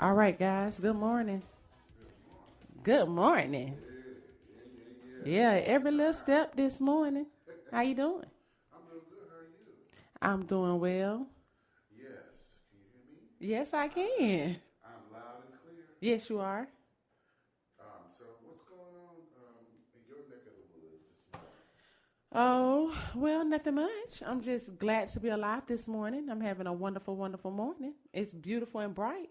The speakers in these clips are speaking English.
All right, guys. Good morning. Good morning. Yeah, every little step this morning. How you doing? I'm doing good. How are you? I'm doing well. Yes. Can you hear me? Yes, I can. I'm loud and clear. Yes, you are. So what's going on in your neck of the woods this morning? Oh, well, nothing much. I'm just glad to be alive this morning. I'm having a wonderful, wonderful morning. It's beautiful and bright.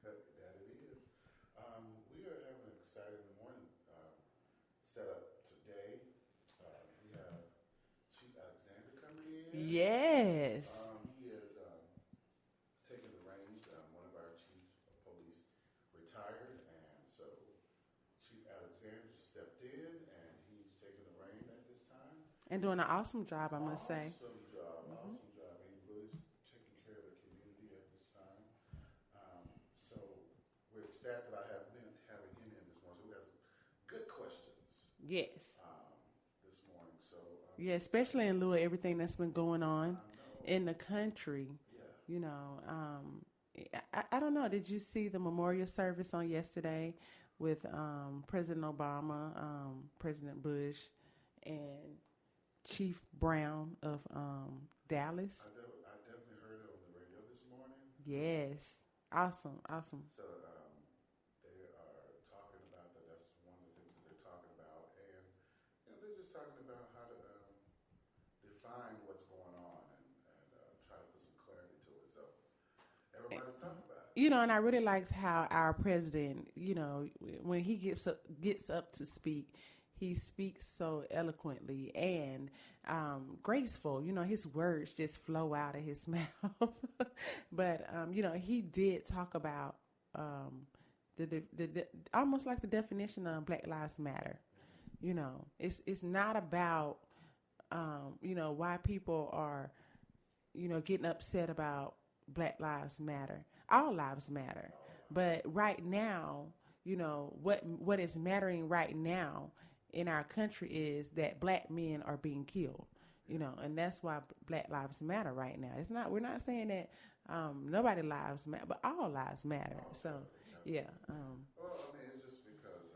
That it is. We are having an exciting morning set up today. We have Chief Alexander coming in. Yes. He is taking the reins. One of our chief of police retired, and so Chief Alexander stepped in, and he's taking the reign at this time. And doing an awesome job, I must say. Awesome job, awesome job. He really is taking care of the community at this time. So we're ecstatic about having him in this morning. So we have some good questions Yes. this morning. So Yeah, especially in lieu of everything that's been going on I know, in the country. yeah, You know, I don't know. Did you see the memorial service on yesterday with President Obama, President Bush, and Chief Brown of Dallas? I definitely heard it on the radio this morning. Yes. Awesome. Awesome. So they are talking about that. That's one of the things that they're talking about, and they're just talking about how to define what's going on and try to put some clarity to it. So everybody's talking about it. You know, and I really liked how our president, you know, when he gets up to speak, he speaks so eloquently and graceful. You know, his words just flow out of his mouth. But you know, he did talk about the almost like the definition of Black Lives Matter. You know, it's not about you know, why people are, you know, getting upset about Black Lives Matter. All lives matter. But right now, you know, what is mattering right now in our country is that black men are being killed. You know, and that's why Black Lives Matter right now. It's not. We're not saying that nobody lives matter, but all lives matter. So, yeah. Well, I mean, it's just because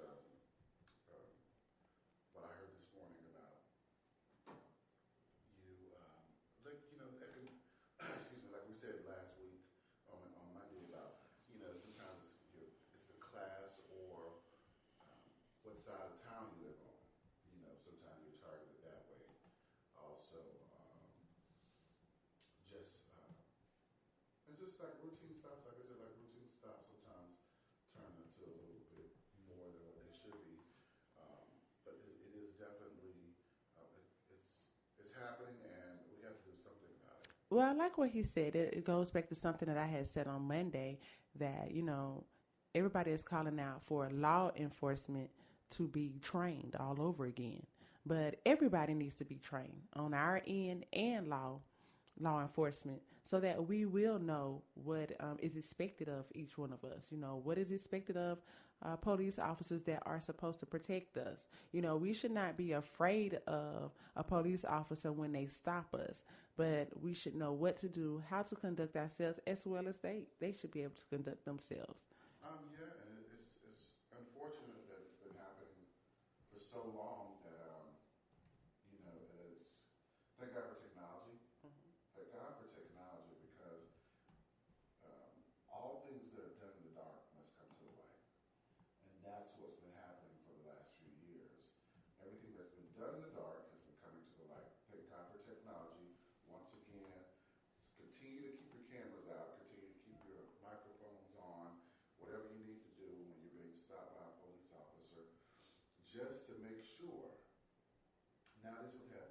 what I heard this morning about you, excuse me, like we said last week on Monday about sometimes it's the class or what side of town you live on. Sometimes you're targeted that way. Also, just and just like routine stops, like I said, like routine stops sometimes turn into a little bit more than what they should be. But it is definitely it's happening, and we have to do something about it. Well, I like what he said. It goes back to something that I had said on Monday that, you know, everybody is calling out for law enforcement to be trained all over again. But everybody needs to be trained on our end and law enforcement so that we will know what is expected of each one of us. You know, what is expected of police officers that are supposed to protect us. You know, we should not be afraid of a police officer when they stop us, but we should know what to do, how to conduct ourselves, as well as they should be able to conduct themselves. Yeah, and it's unfortunate that it's been happening for so long that it's thank God for technology. Thank God for technology because all things that are done in the dark must come to the light. And that's what's been happening for the last few years. Everything that's been done in the dark has been coming to the light. Thank God for technology. Once again, continue to keep your cameras out, continue to keep your microphones on, whatever you need to do when you're being stopped by a police officer, just to make sure. Now this would have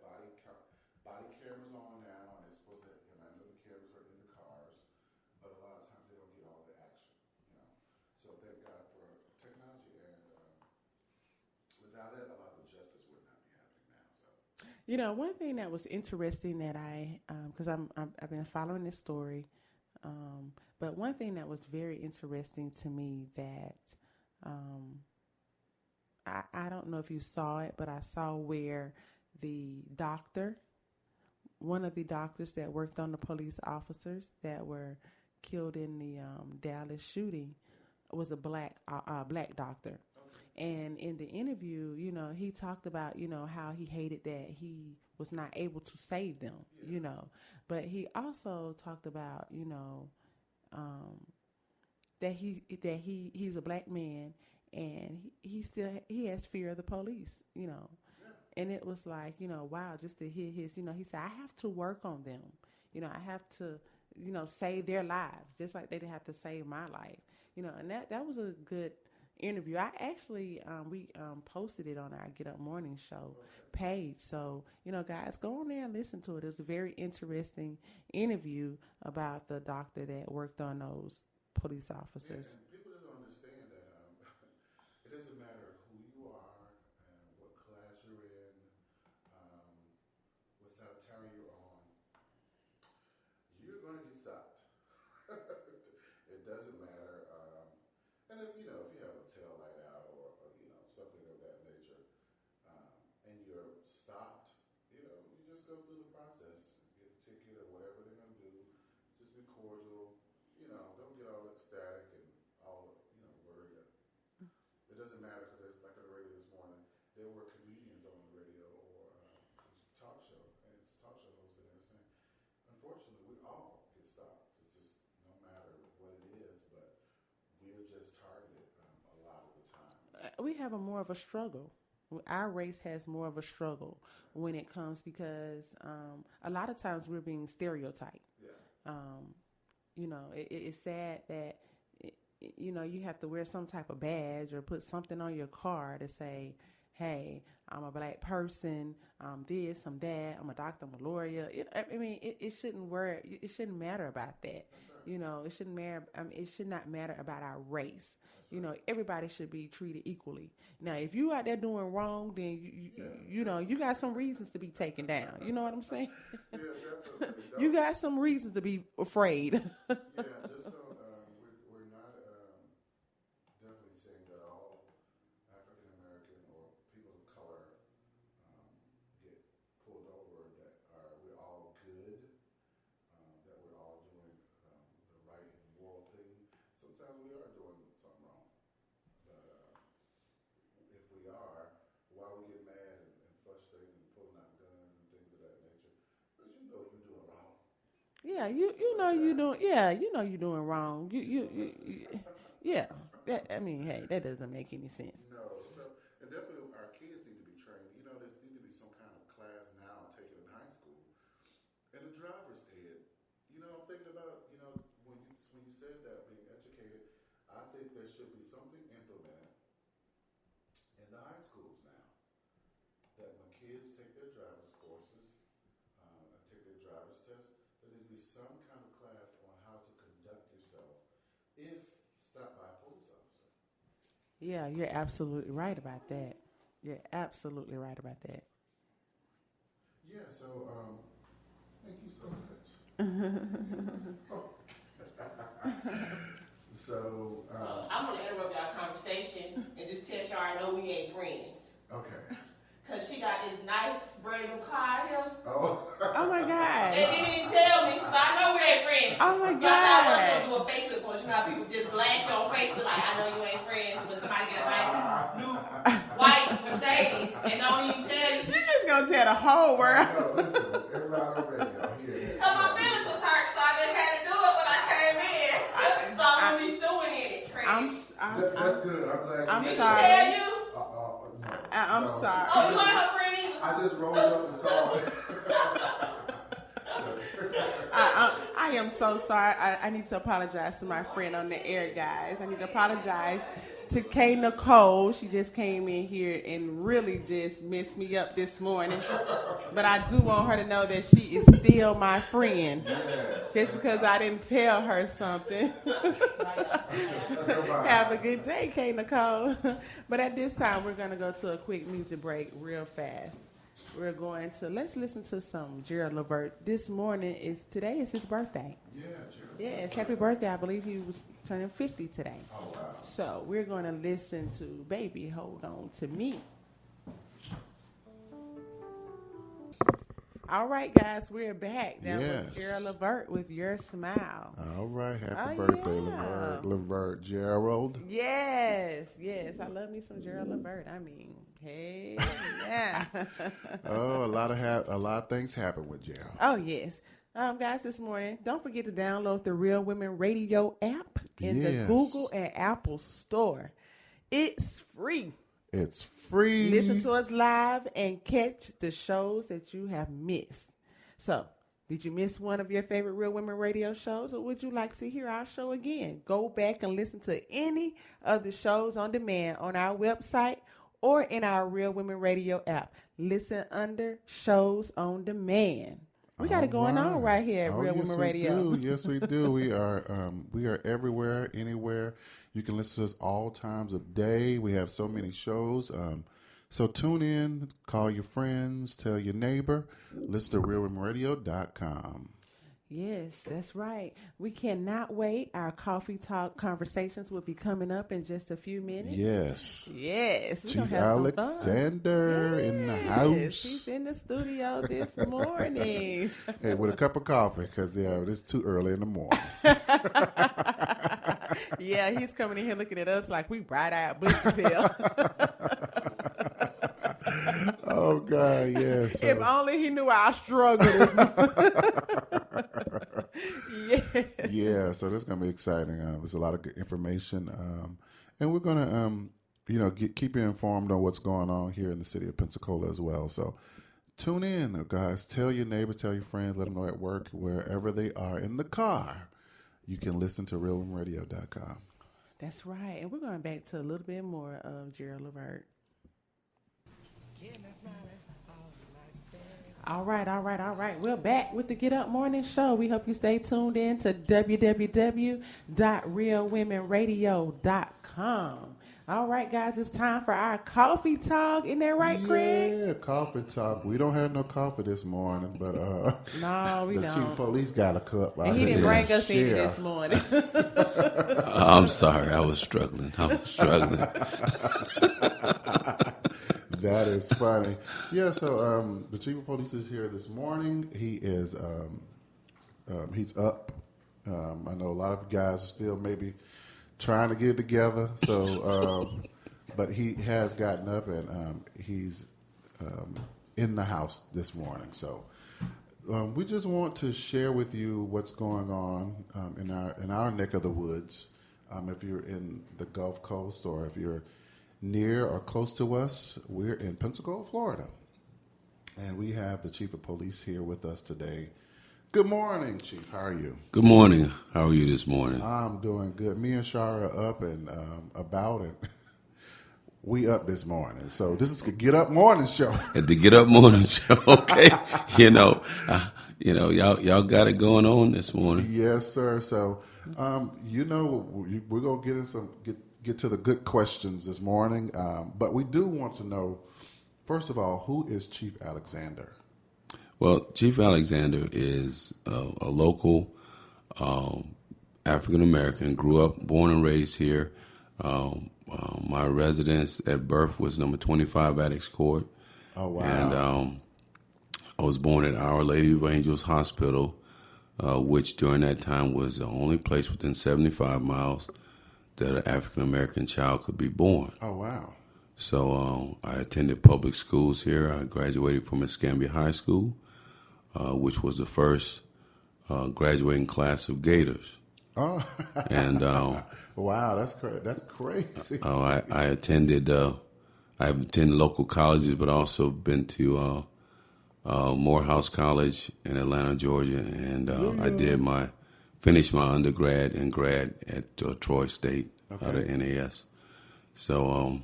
body cameras on now, and it's supposed to. And I know the cameras are in the cars, but a lot of times they don't get all the action. So thank God for technology, and without it, a lot of the justice would not be happening now. So You know, one thing that was interesting that because I've been following this story, but one thing that was very interesting to me that I don't know if you saw it, but I saw where the doctor, one of the doctors that worked on the police officers that were killed in the Dallas shooting was a black doctor. And in the interview, you know, he talked about, you know, how he hated that he was not able to save them, you know. But he also talked about, you know, that he's a black man and he has fear of the police, you know. And it was like, you know, wow, just to hear his, you know, he said, I have to work on them. You know, I have to, you know, save their lives just like they didn't have to save my life. You know, and that was a good interview. I actually, we posted it on our Get Up Morning Show page. So, you know, guys, go on there and listen to it. It was a very interesting interview about the doctor that worked on those police officers. Yeah, and people just don't understand that it doesn't matter who you are and what class you're in, what side of town you're on, you're going to get stopped. It doesn't matter. And if you know, if you have a tail light out or you know, something of that nature, and you're stopped, you know, you just go through the process, get the ticket or whatever they're going to do. Just be cordial. You know, don't get all ecstatic and all, you know, worried. It doesn't matter because, like on the radio this morning, there were comedians on the radio or some talk show, and it's a talk show host, and they were saying, unfortunately, we all get stopped. It's just no matter what it is, but we're just targeted a lot of the time. We have more of a struggle. Our race has more of a struggle when it comes because a lot of times we're being stereotyped. Yeah. You know, it's sad that, you know, you have to wear some type of badge or put something on your car to say, hey, I'm a black person, I'm this, I'm that, I'm a doctor, I'm a lawyer. It shouldn't matter about that. Right. You know, it shouldn't matter. It should not matter about our race. You know, everybody should be treated equally. Now, if you out there doing wrong, then you know, you got some reasons to be taken down. You know what I'm saying? Yeah, definitely. You got some reasons to be afraid. Yeah, just so we're not definitely saying that all African American or people of color get pulled over. That we're all good. That we're all doing the right and moral thing. Sometimes we are doing something wrong, but if we are, why we get mad and frustrated and pulling out guns and things of that nature? Because you know you're doing wrong. Yeah, you know you doing. Yeah, you know you're doing wrong. You yeah. Hey, that doesn't make any sense. No, so and definitely our kids need to be trained. You know, there need to be some kind of class now taken in high school, and the driver's ed. You know, I'm thinking about when you said that being educated, I think there should be something implemented in the high schools now that when kids take their driver's courses and take their driver's test, there needs to be some kind of class on how to conduct yourself if stopped by a police officer. Yeah, you're absolutely right about that. You're absolutely right about that. Yeah, so thank you so much. So I'm gonna interrupt y'all conversation and just tell y'all I know we ain't friends. okay. Cause she got this nice brand new car here. Oh. Oh my God. And they didn't tell me, so I know we ain't friends. Oh my So I said I was God. gonna do a Facebook post. You know how people just blast you on Facebook like, I know you ain't friends, but somebody get a nice new white Mercedes and don't even tell you. You're just gonna tell the whole world. No, listen, everybody already y'all hear that. Cause my feelings was hurt, so I just had to do it when I came in. So I'm gonna be stewing in it, Craig. That's good. I'm glad. I'm Did she sorry. tell you? No. I'm No. sorry. Oh, you ain't her friend either? I just rolled up and saw it. I am so sorry. I need to apologize to my friend on the air, guys. I need to apologize to Kay Nicole. She just came in here and really just messed me up this morning. But I do want her to know that she is still my friend. Yes. Just because I didn't tell her something. Have a good day, Kay Nicole. But at this time, we're going to go to a quick music break real fast. We're going to, let's listen to some Gerald Levert. Today is his birthday. Yeah, Gerald. Yes, happy birthday. I believe he was turning 50 today. Oh, wow. So we're going to listen to Baby Hold On to Me. All right, guys, we're back. That Yes. was Gerald Levert with Your Smile. All right. Happy Oh, birthday, yeah. Levert Gerald. Yes. I love me some Gerald Levert. I mean, hey, yeah. Oh, a lot of things happen with Gerald. Oh, yes. Guys, this morning, don't forget to download the Real Women Radio app in the Yes. Google and Apple store. It's free. It's free. Listen to us live and catch the shows that you have missed. So, did you miss one of your favorite Real Women Radio shows, or would you like to hear our show again? Go back and listen to any of the shows on demand on our website or in our Real Women Radio app. Listen under Shows on Demand. We got it going on right here at Real Women Radio. Yes, we do. We are everywhere, anywhere. You can listen to us all times of day. We have so many shows. So tune in, call your friends, tell your neighbor. Listen to realwomenradio.com. Yes, that's right. We cannot wait. Our coffee talk conversations will be coming up in just a few minutes. Yes. Yes. Chief Alexander in the house. He's in the studio this morning. Hey, with a cup of coffee, because it's too early in the morning. Yeah, he's coming in here looking at us like we bright-eyed bushy tail. Oh, God, yes. If only he knew our struggle this morning. Yeah, so that's going to be exciting. There's a lot of good information. And we're going to, keep you informed on what's going on here in the city of Pensacola as well. So tune in, guys. Tell your neighbor, tell your friends, let them know at work, wherever they are in the car. You can listen to realwomenradio.com. That's right. And we're going back to a little bit more of Gerald Levert. All right. We're back with the Get Up Morning Show. We hope you stay tuned in to www.realwomenradio.com. All right, guys, it's time for our coffee talk. Isn't that right, Craig? Yeah, coffee talk. We don't have no coffee this morning, but no, we the don't. chief of police got a cup. And he didn't bring us any this morning. I'm sorry, I was struggling. That is funny. Yeah, so the chief of police is here this morning. He is he's up. I know a lot of guys are still maybe trying to get it together. So, but he has gotten up and he's in the house this morning. So, we just want to share with you what's going on in our neck of the woods. If you're in the Gulf Coast or if you're near or close to us, we're in Pensacola, Florida. And we have the chief of police here with us today. Good morning, Chief. How are you? Good morning. How are you this morning? I'm doing good. Me and Sharia are up and about, and we up this morning. So this is the Get Up Morning Show. At the Get Up Morning Show, okay? y'all got it going on this morning. Yes, sir. So, we're gonna get to the good questions this morning. But we do want to know, first of all, who is Chief Alexander? Well, Chief Alexander is a local African American. Grew up, born and raised here. My residence at birth was number 25 Addicts Court. Oh, wow. And I was born at Our Lady of Angels Hospital, which during that time was the only place within 75 miles that an African American child could be born. Oh, wow. So I attended public schools here. I graduated from Escambia High School, which was the first graduating class of Gators. Oh, and wow, that's crazy. I attended. I've attended local colleges, but also been to Morehouse College in Atlanta, Georgia, and I finished my undergrad and grad at Troy State out of NAS. So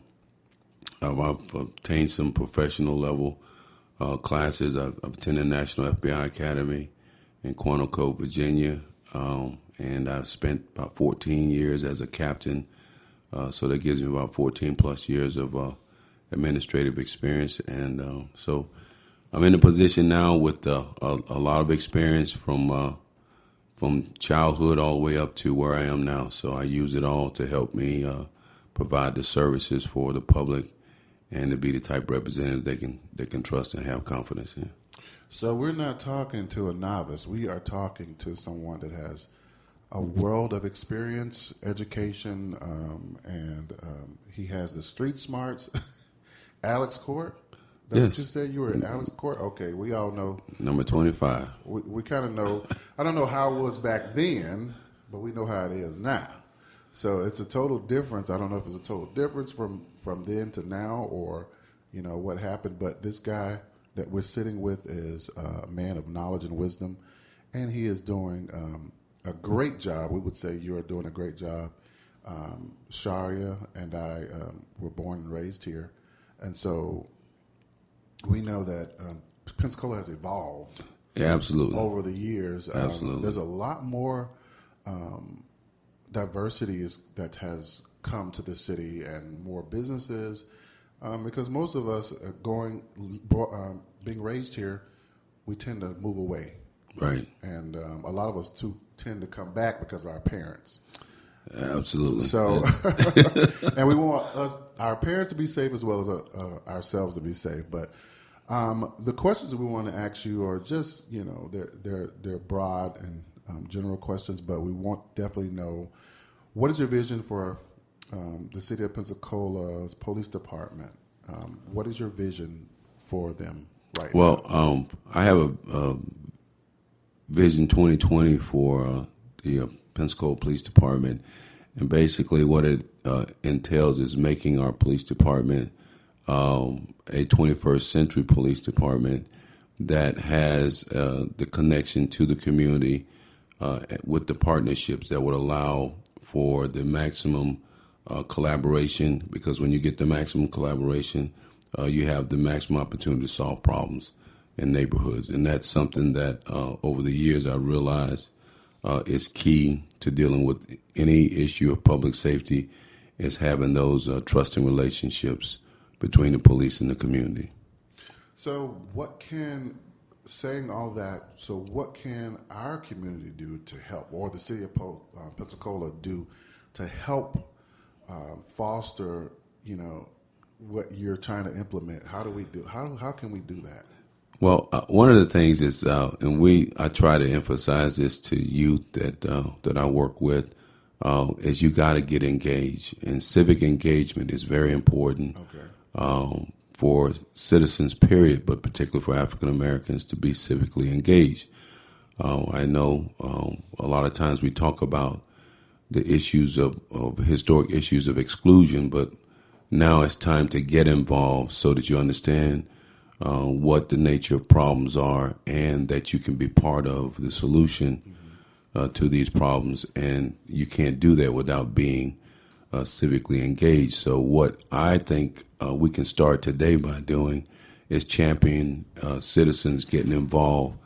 I've obtained some professional level classes. I've attended National FBI Academy in Quantico, Virginia, and I've spent about 14 years as a captain. So that gives me about 14 plus years of administrative experience. And so I'm in a position now with a lot of experience from childhood all the way up to where I am now. So I use it all to help me provide the services for the public and to be the type of representative they can trust and have confidence in. So we're not talking to a novice. We are talking to someone that has a world of experience, education, and he has the street smarts. Alex Court. That's Yes. what you said. You were at Alex Court. Okay, we all know. Number 25. We kind of know. I don't know how it was back then, but we know how it is now. So it's a total difference. I don't know if it's a total difference from then to now, or what happened. But this guy that we're sitting with is a man of knowledge and wisdom, and he is doing a great job. We would say you are doing a great job. Sharia and I were born and raised here, and so we know that Pensacola has evolved. Yeah, absolutely. Over the years. Absolutely. There's a lot more diversity that has come to the city, and more businesses, because most of us being raised here, we tend to move away. Right. And a lot of us tend to come back because of our parents. Absolutely. So, and we want our parents to be safe as well as ourselves to be safe. But the questions that we want to ask you are just, they're broad and general questions, but we want definitely know, what is your vision for the city of Pensacola's police department? What is your vision for them right now? Well, I have a Vision 2020 for the Pensacola Police Department, and basically what it entails is making our police department a 21st century police department that has the connection to the community with the partnerships that would allow for the maximum collaboration, because when you get the maximum collaboration, you have the maximum opportunity to solve problems in neighborhoods. And that's something that over the years I realized is key to dealing with any issue of public safety, is having those trusting relationships between the police and the community. So what can our community do to help, or the city of Pensacola do to help foster, what you're trying to implement? How do we do? How can we do that? Well, one of the things is, and I try to emphasize this to youth that I work with, is you got to get engaged, and civic engagement is very important. Okay. For citizens, period, but particularly for African Americans to be civically engaged. I know a lot of times we talk about the issues of historic issues of exclusion, but now it's time to get involved so that you understand what the nature of problems are, and that you can be part of the solution to these problems. And you can't do that without being civically engaged. So what I think we can start today by doing is champion citizens getting involved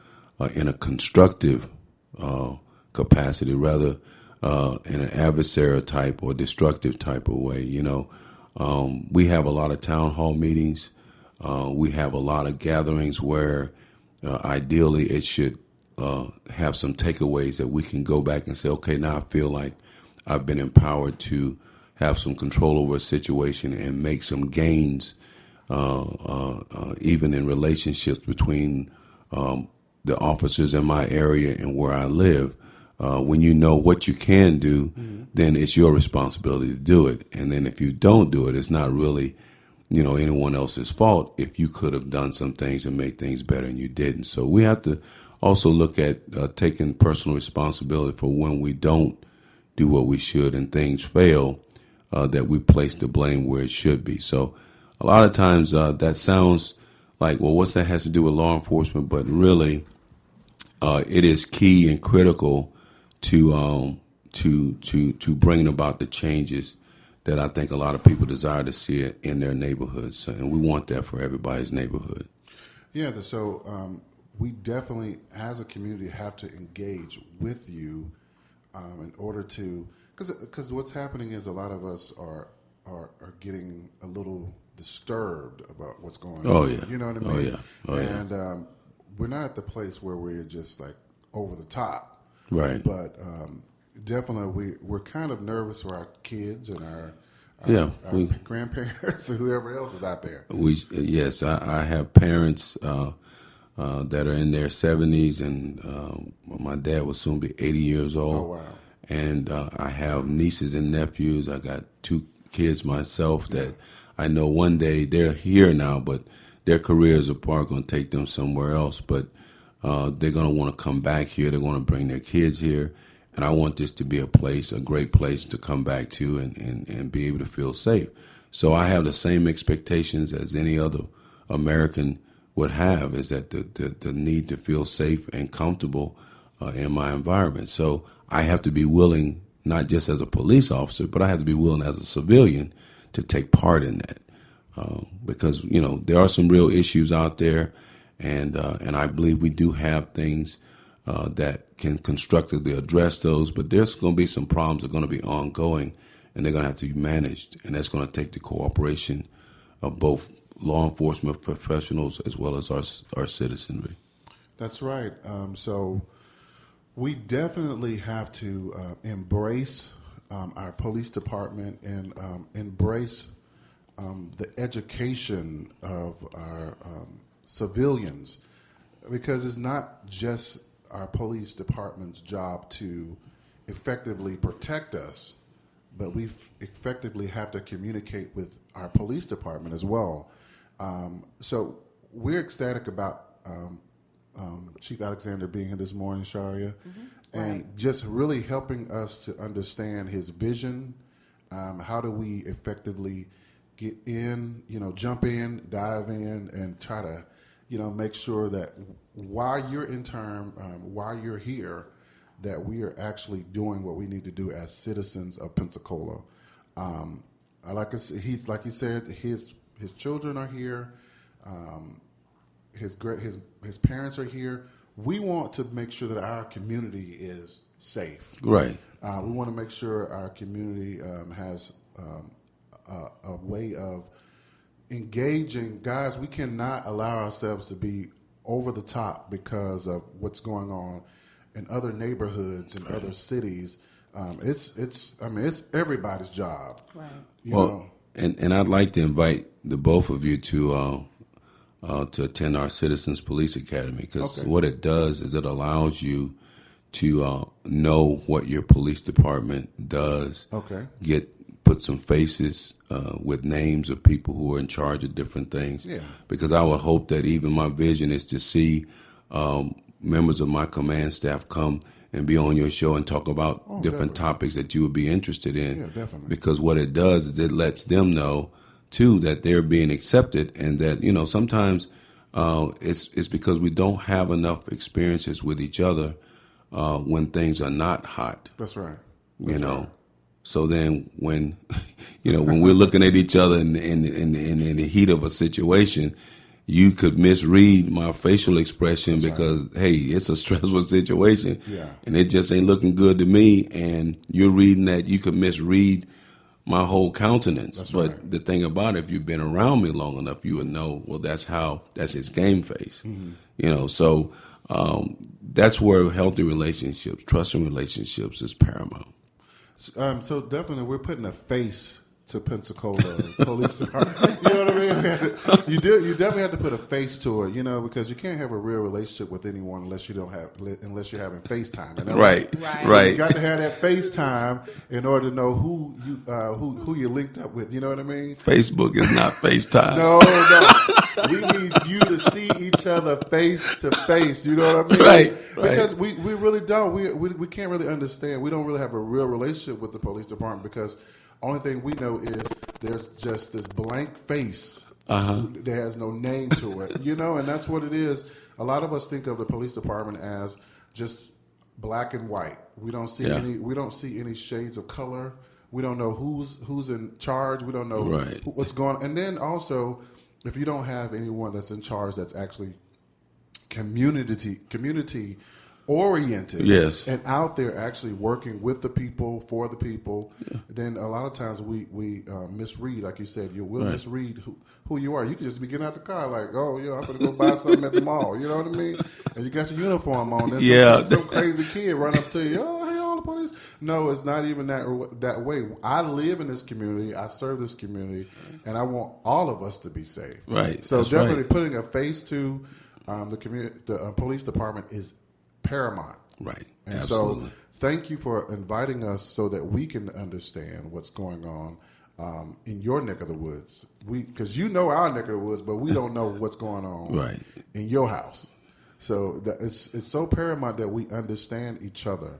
in a constructive capacity, rather in an adversarial type or destructive type of way. We have a lot of town hall meetings. We have a lot of gatherings where ideally it should have some takeaways that we can go back and say, okay, now I feel like I've been empowered to have some control over a situation and make some gains, even in relationships between the officers in my area and where I live. When you know what you can do, then it's your responsibility to do it. And then if you don't do it, it's not really, anyone else's fault if you could have done some things and made things better and you didn't. So we have to also look at taking personal responsibility for when we don't do what we should and things fail, that we place the blame where it should be. So a lot of times that sounds like, well, what's that has to do with law enforcement? But really, it is key and critical to bringing about the changes that I think a lot of people desire to see in their neighborhoods, and we want that for everybody's neighborhood. Yeah, so we definitely, as a community, have to engage with you in order to, because what's happening is a lot of us are getting a little disturbed about what's going on. Oh yeah, you know what I mean. Oh yeah, oh yeah. And we're not at the place where we're just like over the top, right? But definitely, we're kind of nervous for our kids and our grandparents and whoever else is out there. Yes, I have parents that are in their 70s, and my dad will soon be 80 years old. Oh, wow. And I have nieces and nephews. I got 2 kids myself that I know one day they're here now, but their careers are probably going to take them somewhere else. But they're going to want to come back here. They're going to bring their kids here. And I want this to be a great place to come back to and be able to feel safe. So I have the same expectations as any other American would have, is that the need to feel safe and comfortable in my environment. So I have to be willing, not just as a police officer, but I have to be willing as a civilian to take part in that. Because, there are some real issues out there, and I believe we do have things that can constructively address those, but there's going to be some problems that are going to be ongoing, and they're going to have to be managed, and that's going to take the cooperation of both law enforcement professionals as well as our citizenry. That's right. So we definitely have to embrace our police department and embrace the education of our civilians, because it's not just our police department's job to effectively protect us, but we effectively have to communicate with our police department as well. So we're ecstatic about Chief Alexander being here this morning, Sharia, and just really helping us to understand his vision. How do we effectively get in, jump in, dive in, and try to, make sure that while you're in term, while you're here, that we are actually doing what we need to do as citizens of Pensacola. Like he said, his children are here. His parents are here. We want to make sure that our community is safe. Right. We want to make sure our community has a way of engaging. Guys, we cannot allow ourselves to be over the top because of what's going on in other neighborhoods and other cities. It's everybody's job. Right. And I'd like to invite the both of you to attend our Citizens Police Academy, because what it does is it allows you to know what your police department does. Put some faces with names of people who are in charge of different things. Yeah. Because I would hope that even my vision is to see members of my command staff come and be on your show and talk about different topics that you would be interested in. Yeah, definitely. Because what it does is it lets them know, too, that they're being accepted, and that, sometimes it's because we don't have enough experiences with each other when things are not hot. That's right. Right. So then when, when we're looking at each other in the heat of a situation, you could misread my facial expression. That's because, right. Hey, it's a stressful situation, and it just ain't looking good to me. And you're reading that, you could misread my whole countenance. That's but right. The thing about it, if you've been around me long enough, you would know, well, that's his game face. Mm-hmm. So that's where healthy relationships, trusting relationships is paramount. So definitely we're putting a face to Pensacola Police Department. You know what I mean? You definitely have to put a face to it, because you can't have a real relationship with anyone unless you're having FaceTime. Right. So you got to have that FaceTime in order to know who you're linked up with. You know what I mean? Facebook is not FaceTime. No. We need you to see each other face to face. You know what I mean? Right. Because we really don't. We can't really understand. We don't really have a real relationship with the police department, because only thing we know is there's just this blank face. There has no name to it, and that's what it is. A lot of us think of the police department as just black and white. We don't see any shades of color. We don't know who's in charge. We don't know what's going on. And then also, if you don't have anyone that's in charge that's actually community oriented, and out there actually working with the people, for the people, then a lot of times we misread, like you said. You will misread who you are. You can just be getting out the car like, oh, I'm going to go buy something at the mall. You know what I mean? And you got your uniform on. Then some crazy kid run up to you, oh, hey, all the police. No, it's not even that way. I live in this community. I serve this community, and I want all of us to be safe. Right. So That's definitely putting a face to The police department is paramount. Right. And Absolutely. so thank you for inviting us so that we can understand what's going on in your neck of the woods. Because you know our neck of the woods, but we don't know what's going on Right. in your house. So it's so paramount that we understand each other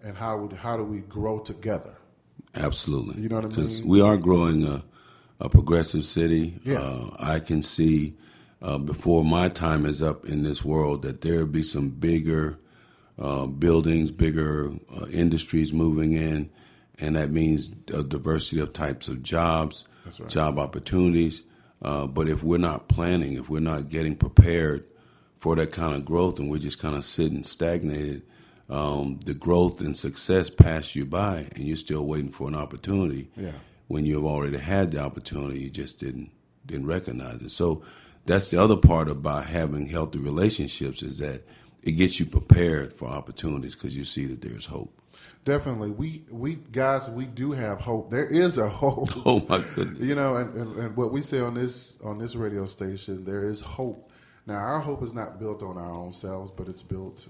and how do we grow together. Absolutely. You know what I Because mean? we are growing a progressive city. Yeah. I can see before my time is up in this world that there will be some bigger buildings, bigger industries moving in, and that means a diversity of types of jobs, That's right. job opportunities. But if we're not planning, if we're not getting prepared for that kind of growth and we're just kind of sitting stagnated, the growth and success pass you by and you're still waiting for an opportunity. Yeah. When you've already had the opportunity, you just didn't recognize it. So that's the other part about having healthy relationships is that it gets you prepared for opportunities because you see that there's hope. Definitely. We guys, we do have hope. There is a hope. Oh my goodness. You know, and what we say on this radio station, there is hope. Now, our hope is not built on our own selves, but it's built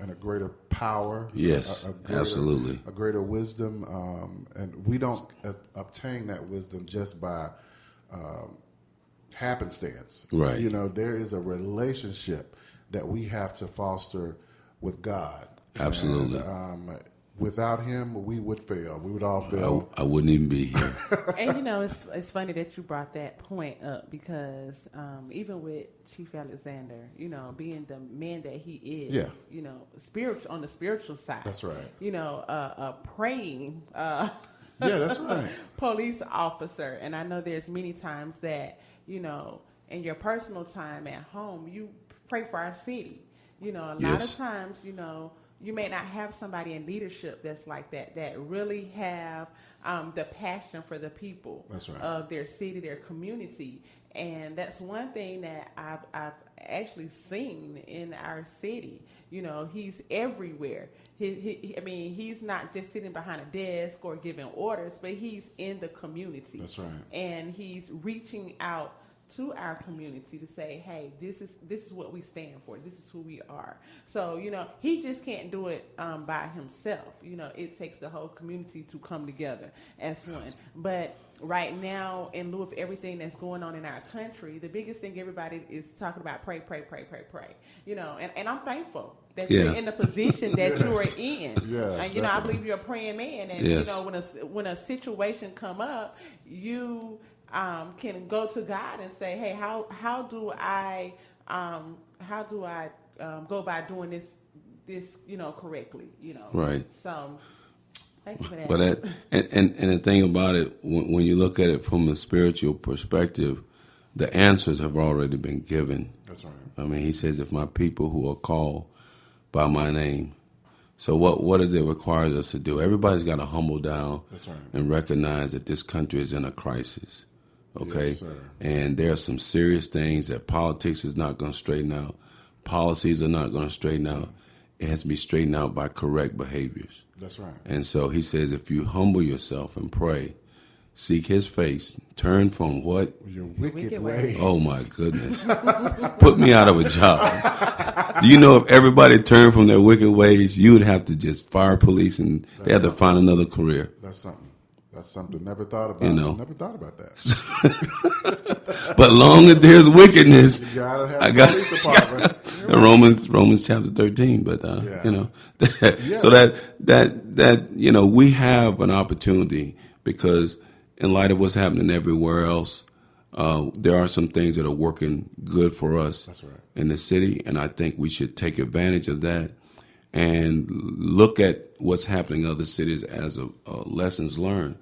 in a greater power. Yes, absolutely. A greater wisdom. And we don't obtain that wisdom just by happenstance. Right. You know, there is a relationship that we have to foster with God. Absolutely. And, without him, we would fail. We would all fail. I wouldn't even be here. And you know, it's funny that you brought that point up because even with Chief Alexander, you know, being the man that he is, Yeah. you know, spiritual on the spiritual side. That's right. You know, praying. Yeah, that's right. Police officer, and I know there's many times that you know, in your personal time at home, you pray for our city. You know, a lot of times, you know, you may not have somebody in leadership that's like that really have the passion for the people That's right. of their city, their community. And that's one thing that I've actually seen in our city. You know, he's everywhere. I mean, he's not just sitting behind a desk or giving orders, but he's in the community. That's right. And he's reaching out to our community to say, hey, this is what we stand for. This is who we are. So, you know, he just can't do it by himself. You know, it takes the whole community to come together as one. But right now, in lieu of everything that's going on in our country, the biggest thing everybody is talking about, pray. You know, and I'm thankful that you're in the position that you are in. Yes, and, you know, I believe you're a praying man. And, Yes. you know, when a situation come up, you can go to God and say, hey, how do I go by doing this you know correctly, you know? Right. So thank you for that. But and the thing about it, when you look at it from a spiritual perspective, the answers have already been given. That's right. I mean, he says, if my people who are called by my name. So what does it require us to do? Everybody's got to humble down. That's right. And recognize that this country is in a crisis. Okay? Yes, sir. And there are some serious things that politics is not going to straighten out. Policies are not going to straighten out. It has to be straightened out by correct behaviors. That's right. And so he says, if you humble yourself and pray, seek his face, turn from what? Your wicked ways. ways. Oh, my goodness. Put me out of a job. Do you know if everybody turned from their wicked ways, you would have to just fire police and they have to find another career. That's something. That's something. Never thought about. You know. Never thought about that. But long as there's wickedness, You gotta have I a got police department. Romans chapter 13. But Yeah. you know, Yeah. so that you know, we have an opportunity because in light of what's happening everywhere else, there are some things that are working good for us That's right. in the city, and I think we should take advantage of that and look at what's happening in other cities as a lessons learned.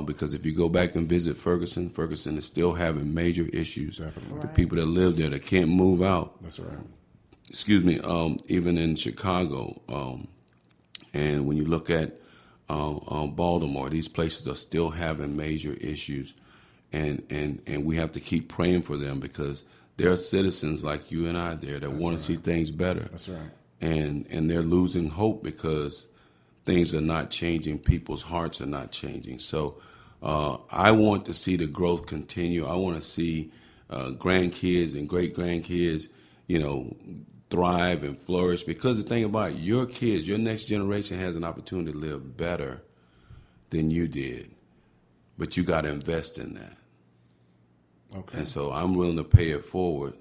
Because if you go back and visit Ferguson is still having major issues. Definitely. The people that live there that can't move out. That's right. Excuse me. Even in Chicago, and when you look at Baltimore, these places are still having major issues, and we have to keep praying for them because there are citizens like you and I there that want to see things better. That's right. And they're losing hope because things are not changing. People's hearts are not changing. So I want to see the growth continue. I want to see grandkids and great-grandkids thrive and flourish. Because the thing about your kids, your next generation has an opportunity to live better than you did, but you got to invest in that. Okay. And so I'm willing to pay it forward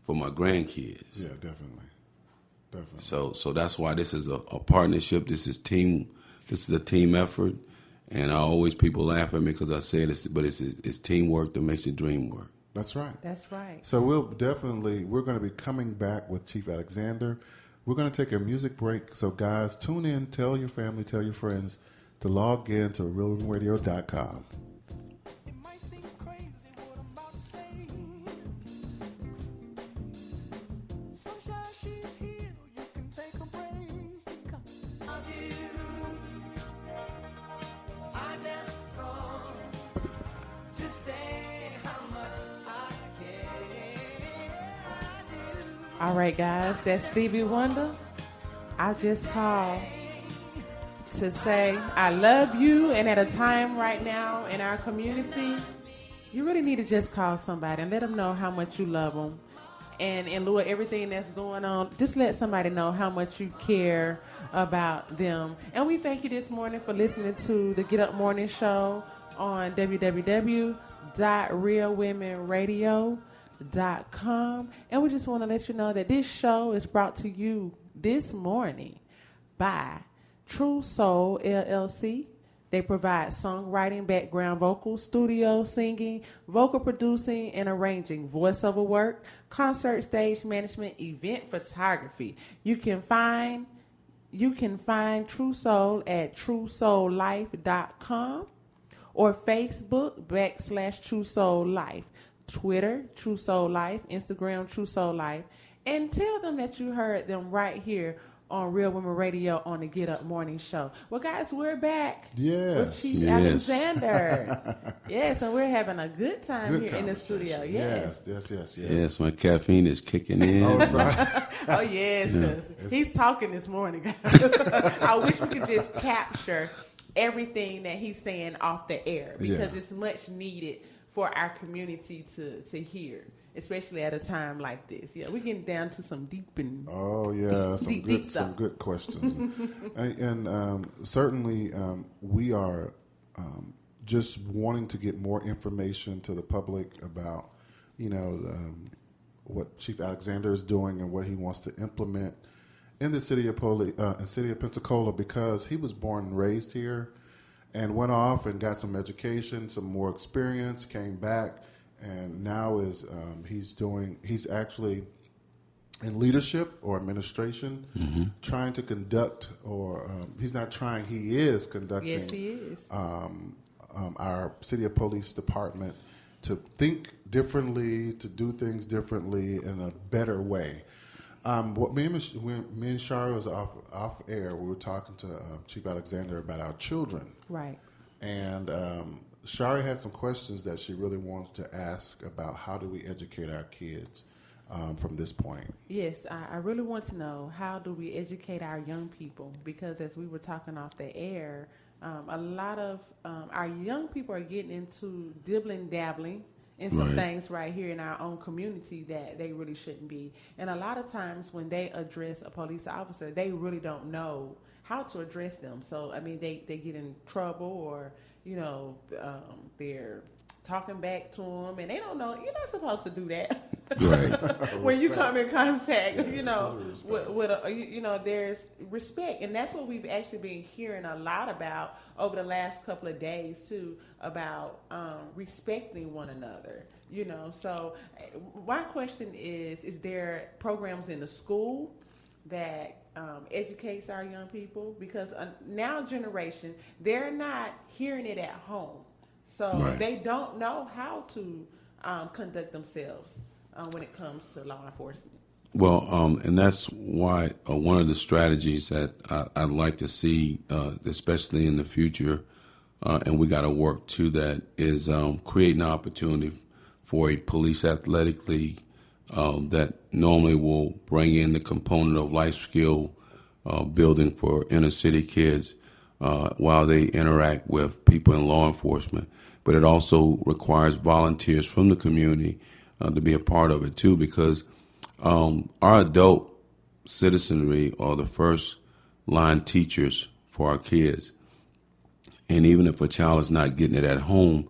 for my grandkids. Yeah, definitely. So that's why this is a partnership. This is a team effort. And people laugh at me because I say this, but it's teamwork that makes the dream work. That's right. That's right. So we're going to be coming back with Chief Alexander. We're going to take a music break. So guys, tune in, tell your family, tell your friends to log in to realwomenradio.com. All right, guys, that's Stevie Wonder. I just called to say I love you, and at a time right now in our community, you really need to just call somebody and let them know how much you love them. And in lieu of everything that's going on, just let somebody know how much you care about them. And we thank you this morning for listening to the Get Up Morning Show on www.realwomenradio.com. And we just want to let you know that this show is brought to you this morning by True Soul LLC. They provide songwriting, background vocals, studio singing, vocal producing and arranging, voiceover work, concert stage management, event photography. You can find True Soul at truesoullife.com or Facebook / True Soul Life, Twitter True Soul Life, Instagram True Soul Life, and tell them that you heard them right here on Real Women Radio on the Get Up Morning Show. Well, guys, we're back with Chief Alexander. Yes, and we're having a good time here in the studio. Yes, my caffeine is kicking in. Oh, right. Oh, yes, because he's talking this morning, guys. I wish we could just capture everything that he's saying off the air because it's much needed for our community to hear, especially at a time like this. Yeah, we're getting down to some deep good questions. and certainly we are just wanting to get more information to the public about, what Chief Alexander is doing and what he wants to implement in the city of Pensacola, because he was born and raised here and went off and got some education, some more experience, came back, and now he's actually in leadership or administration, trying to conduct, he is conducting. Yes, he is. Our City of Police Department to think differently, to do things differently in a better way. What me and Sharia was off air, we were talking to Chief Alexander about our children. Right. And Sharia had some questions that she really wanted to ask about how do we educate our kids from this point. Yes, I really want to know, how do we educate our young people? Because as we were talking off the air, a lot of our young people are getting into dabbling in some things right here in our own community that they really shouldn't be. And a lot of times when they address a police officer, they really don't know how to address them. So, I mean, they get in trouble, or, they're talking back to them, and they don't know. You're not supposed to do that. Right. When you come in contact, with there's respect. And that's what we've actually been hearing a lot about over the last couple of days, too, about respecting one another. So my question is there programs in the school that educates our young people? Because now generation, they're not hearing it at home. So they don't know how to conduct themselves when it comes to law enforcement. Well, and that's why one of the strategies that I'd like to see, especially in the future, and we got to work to that, is creating an opportunity for a police athletic league that normally will bring in the component of life skill building for inner city kids while they interact with people in law enforcement. But it also requires volunteers from the community to be a part of it too, because Our adult citizenry are the first line teachers for our kids. And even if a child is not getting it at home,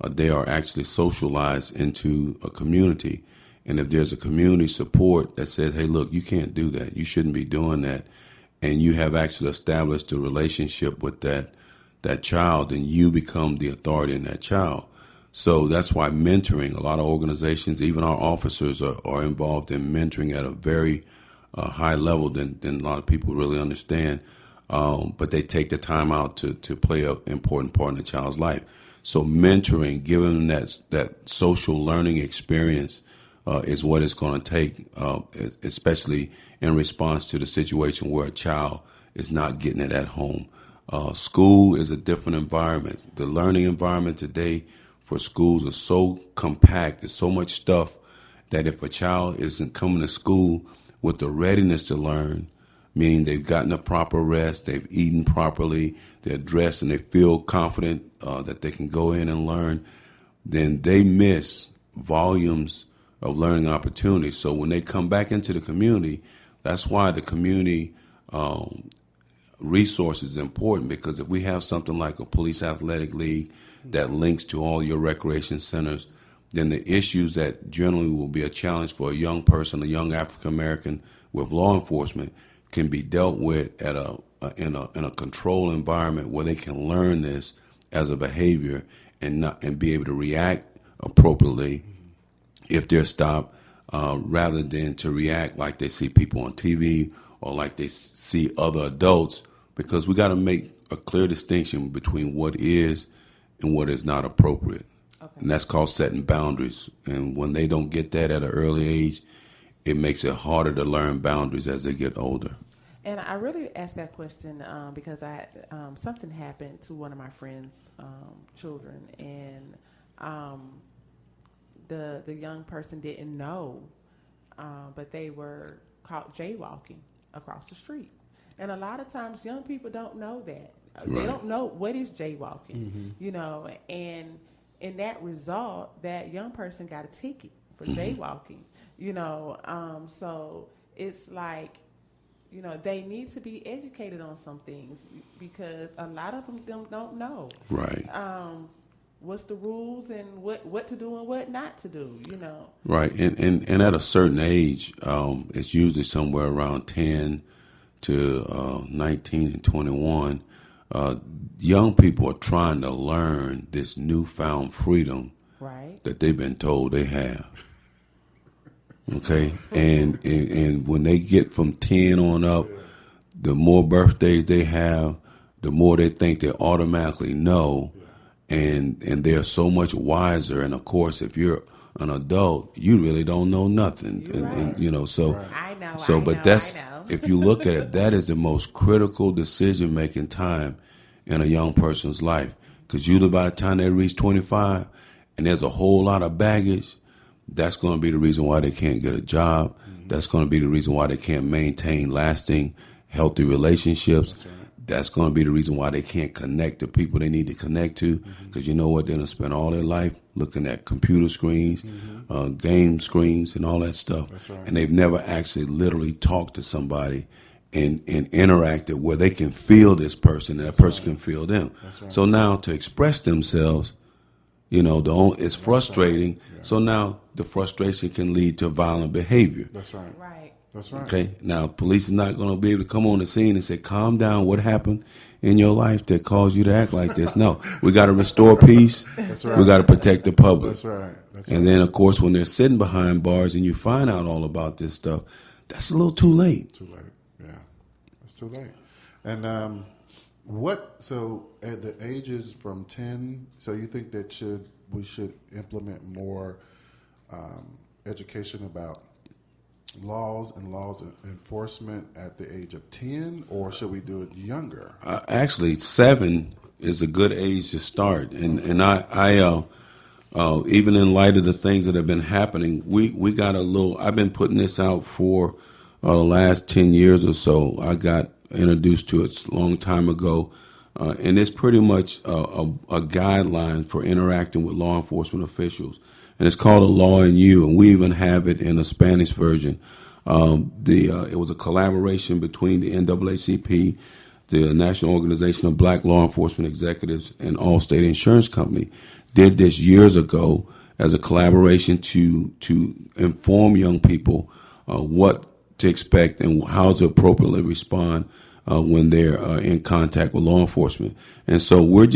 they are actually socialized into a community. And if there's a community support that says, hey, look, you can't do that, you shouldn't be doing that, and you have actually established a relationship with that child, then you become the authority in that child. So that's why mentoring, a lot of organizations, even our officers are involved in mentoring at a very high level than a lot of people really understand. But they take the time out to play an important part in the child's life. So mentoring, giving them that social learning experience is what it's going to take, especially in response to the situation where a child is not getting it at home. School is a different environment. The learning environment today for schools is so compact. There's so much stuff that if a child isn't coming to school with the readiness to learn, meaning they've gotten a proper rest, they've eaten properly, they're dressed, and they feel confident that they can go in and learn, then they miss volumes of learning opportunities. So when they come back into the community, that's why the community resource is important, because if we have something like a police athletic league that links to all your recreation centers, then the issues that generally will be a challenge for a young person, a young African American with law enforcement, can be dealt with in a controlled environment where they can learn this as a behavior and be able to react appropriately if they're stopped, rather than to react like they see people on TV or like they see other adults, because we got to make a clear distinction between what is and what is not appropriate. Okay. And that's called setting boundaries. And when they don't get that at an early age, it makes it harder to learn boundaries as they get older. And I really asked that question because something happened to one of my friends' children, and the young person didn't know, but they were caught jaywalking across the street. And a lot of times young people don't know that. Right. They don't know what is jaywalking, and in that result, that young person got a ticket for jaywalking, so it's like, they need to be educated on some things, because a lot of them don't know. Right. What's the rules and what to do and what not to do, Right. And at a certain age, it's usually somewhere around 10 to 19 and 21. Young people are trying to learn this newfound freedom, right, that they've been told they have. Okay, and when they get from 10 on up, the more birthdays they have, the more they think they automatically know, and they're so much wiser. And of course, if you're an adult, you really don't know nothing, and so right. If you look at it, that is the most critical decision making time in a young person's life, because usually by the time they reach 25, and there's a whole lot of baggage. That's going to be the reason why they can't get a job. Mm-hmm. That's going to be the reason why they can't maintain lasting, healthy relationships. That's right. That's going to be the reason why they can't connect to people they need to connect to, because you know what? They're going to spend all their life looking at computer screens, game screens, and all that stuff. That's right. And they've never actually literally talked to somebody and interacted where they can feel this person and that person can feel them. Right. So now to express themselves, it's frustrating. Yeah. So now the frustration can lead to violent behavior. That's right. Right. That's right. Okay. Now, police is not going to be able to come on the scene and say, calm down. What happened in your life that caused you to act like this? No, we got to restore peace. That's right. We got to protect the public. That's right. And then, of course, when they're sitting behind bars and you find out all about this stuff, that's a little too late. Too late. Yeah. It's too late. And, so at the ages from 10, so you think that we should implement more education about laws and laws enforcement at the age of 10, or should we do it younger? Actually, 7 is a good age to start. And I even in light of the things that have been happening, we got I've been putting this out for the last 10 years or so. I got introduced to it a long time ago and it's pretty much a guideline for interacting with law enforcement officials. And it's called A Law in You, and we even have it in a Spanish version. It was a collaboration between the NAACP, the National Organization of Black Law Enforcement Executives, and Allstate Insurance Company. Did this years ago as a collaboration to inform young people what to expect and how to appropriately respond when they're in contact with law enforcement. And so we've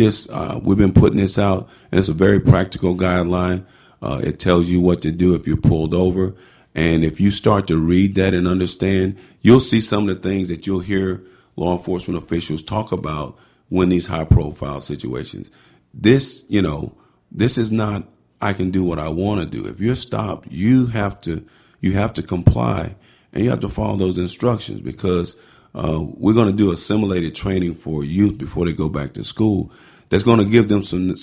been putting this out, and it's a very practical guideline. It tells you what to do if you're pulled over. And if you start to read that and understand, you'll see some of the things that you'll hear law enforcement officials talk about when these high profile situations. This is not, I can do what I want to do. If you're stopped, you have to comply, and you have to follow those instructions, because we're going to do a simulated training for youth before they go back to school. That's going to give them some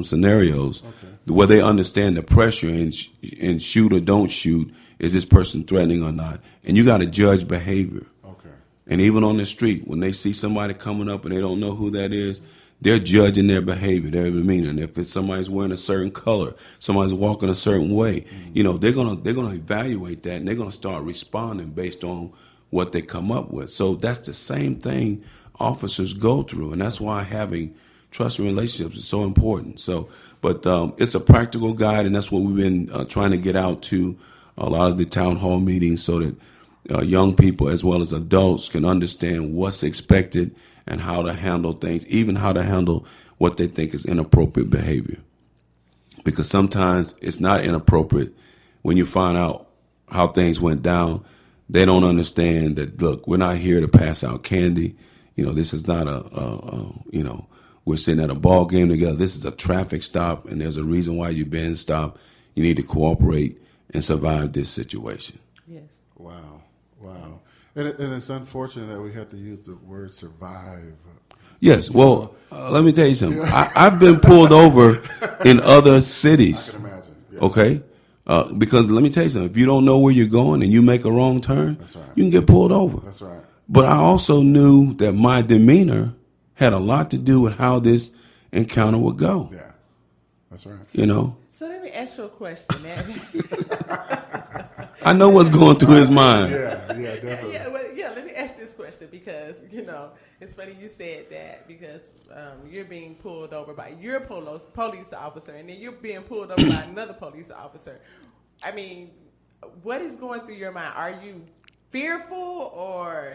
scenarios where they understand the pressure and shoot or don't shoot. Is this person threatening or not? And you got to judge behavior. Okay. And even on the street, when they see somebody coming up and they don't know who that is, they're judging their behavior, their demeanor. And if it's somebody's wearing a certain color, somebody's walking a certain way, they're gonna evaluate that, and they're gonna start responding based on what they come up with. So that's the same thing officers go through, and that's why having trusting relationships is so important. So, but it's a practical guide, and that's what we've been trying to get out to a lot of the town hall meetings, so that young people as well as adults can understand what's expected and how to handle things, even how to handle what they think is inappropriate behavior. Because sometimes it's not inappropriate when you find out how things went down. They don't understand that, look, we're not here to pass out candy. This is not we're sitting at a ball game together. This is a traffic stop, and there's a reason why you've been stopped. You need to cooperate and survive this situation. Yes. Wow. And it's unfortunate that we have to use the word survive. Yes. Well, let me tell you something. I've been pulled over in other cities. I can imagine. Yeah. Okay. Because let me tell you something. If you don't know where you're going and you make a wrong turn, That's right. you can get pulled over. That's right. But I also knew that my demeanor had a lot to do with how this encounter would go. Yeah. That's right. So let me ask you a question. I know what's going through his mind. Yeah, definitely. Let me ask this question, because it's funny you said that, because you're being pulled over by your police officer, and then you're being pulled over by another police officer. I mean, what is going through your mind? Are you fearful, or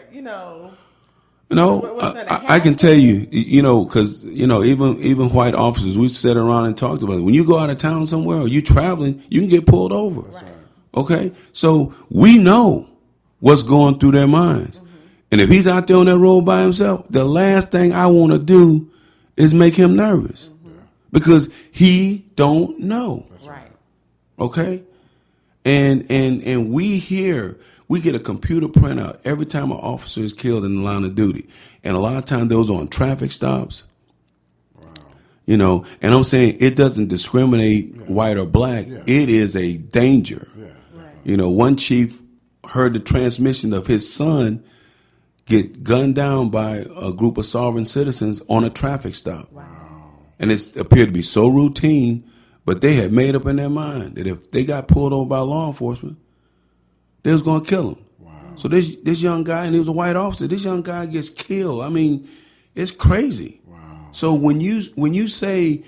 I can tell you, because even white officers, we've sat around and talked about it. When you go out of town somewhere or you traveling, you can get pulled over. That's right. Okay, so we know what's going through their minds. Mm-hmm. And if he's out there on that road by himself, the last thing I want to do is make him nervous, because he don't know. That's right. Okay, and we get a computer printout every time an officer is killed in the line of duty, and a lot of times those are on traffic stops. Wow. And I'm saying it doesn't discriminate white or black. Yeah. It is a danger. Yeah. Right. One chief heard the transmission of his son get gunned down by a group of sovereign citizens on a traffic stop. Wow. And it appeared to be so routine, but they had made up in their mind that if they got pulled over by law enforcement, they was going to kill him. Wow. So this young guy, and he was a white officer, this young guy gets killed. I mean, it's crazy. Wow. So when you say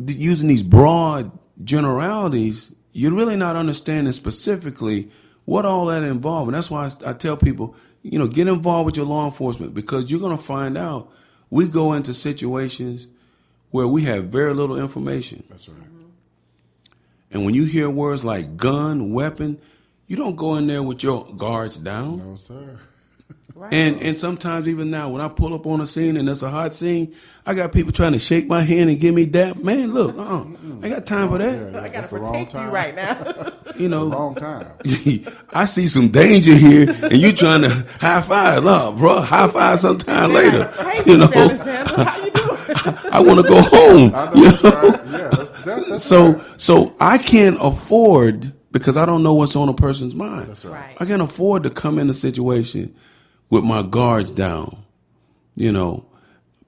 using these broad generalities, you're really not understanding specifically what all that involves. And that's why I tell people, get involved with your law enforcement, because you're going to find out we go into situations where we have very little information. That's right. And when you hear words like gun, weapon, you don't go in there with your guards down. No, sir. Right. And sometimes even now, when I pull up on a scene and it's a hot scene, I got people trying to shake my hand and give me dap. Man, look, I ain't got time for that. Yeah, I that's gotta the wrong protect you time. right now. It's the wrong time. I see some danger here, and you trying to high five, bro. High five sometime later. Hey, Alexander, how you doing? I want to go home. I know that's right. Yeah, that's right. So I can't afford, because I don't know what's on a person's mind. That's right. Right. I can't afford to come in a situation with my guards down,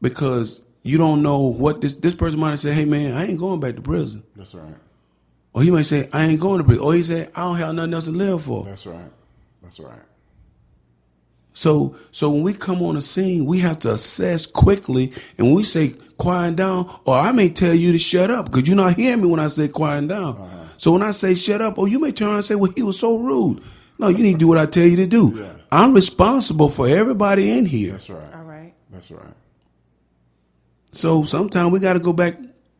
because you don't know what this person might have said, hey, man, I ain't going back to prison. That's right. Or he might say, I ain't going to prison. Or he said, I don't have nothing else to live for. That's right. That's right. So when we come on the scene, we have to assess quickly. And when we say quiet down, or I may tell you to shut up because you're not hearing me when I say quiet down. So when I say shut up, you may turn around and say, well, he was so rude. No, you need to do what I tell you to do. Yeah. I'm responsible for everybody in here. That's right. All right. That's right. So sometimes we got to go back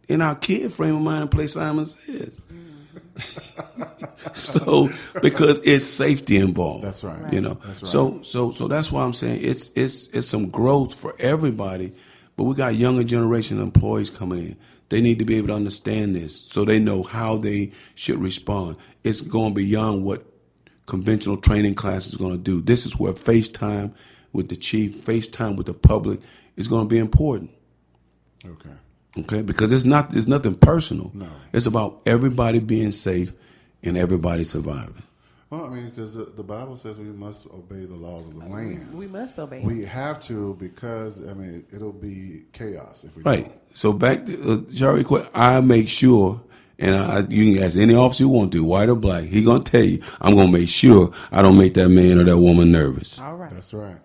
in our kid frame of mind and play Simon Says. So because it's safety involved. That's right. You know. That's right. So that's why I'm saying it's some growth for everybody, but we got younger generation employees coming in. They need to be able to understand this so they know how they should respond. It's going beyond what conventional training class is going to do. This is where FaceTime with the chief, FaceTime with the public is going to be important. Okay. Okay, because it's nothing personal. No. It's about everybody being safe and everybody surviving. Well, I mean, because the Bible says we must obey the laws of the land. We must obey. We have to because, I mean, it'll be chaos if we Right. don't. So back to Sharia Craig, I make sure, and you can ask any officer you want to, white or black, he going to tell you, I'm going to make sure I don't make that man or that woman nervous. All right. That's right.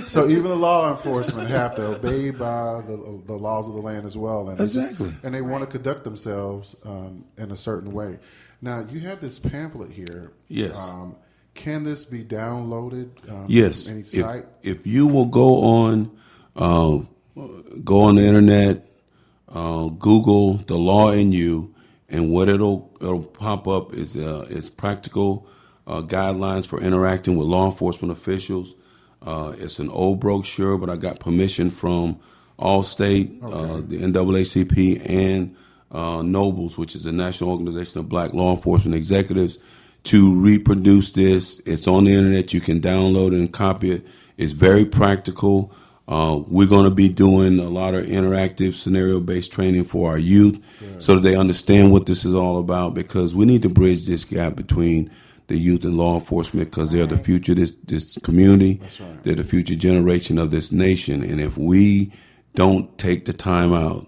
So even the law enforcement have to obey by the laws of the land as well. And Exactly. And they want to conduct themselves in a certain way. Now, you have this pamphlet here. Yes. Can this be downloaded? Yes. From any site? If you will go on the internet, Google the law in you, and what it'll pop up is practical guidelines for interacting with law enforcement officials. It's an old brochure, but I got permission from Allstate, the NAACP, and Nobles, which is the National Organization of Black Law Enforcement Executives, to reproduce this. It's on the internet. You can download it and copy it. It's very practical. We're going to be doing a lot of interactive scenario-based training for our youth so that they understand what this is all about, because we need to bridge this gap between the youth and law enforcement, because they're the future of this community. That's right. They're the future generation of this nation. And if we don't take the time out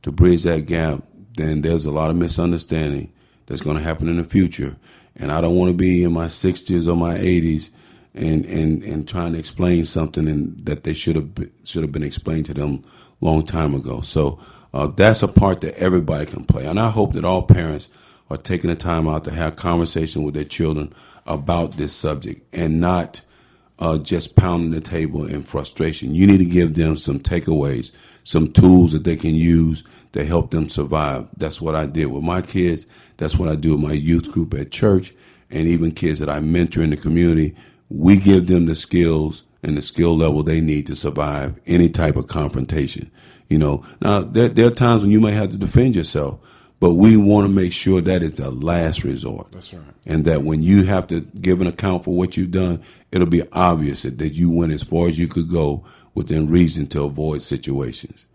to bridge that gap, then there's a lot of misunderstanding that's going to happen in the future. And I don't want to be in my 60s or my 80s and trying to explain something that they should have been explained to them a long time ago. So that's a part that everybody can play. And I hope that all parents are taking the time out to have conversation with their children about this subject and not just pounding the table in frustration. You need to give them some takeaways, some tools that they can use to help them survive. That's what I did with my kids. That's what I do with my youth group at church, and even kids that I mentor in the community. We give them the skills and the skill level they need to survive any type of confrontation. You know, now there are times when you may have to defend yourself, but we want to make sure that is the last resort. That's right. And that when you have to give an account for what you've done, it'll be obvious that you went as far as you could go within reason to avoid situations.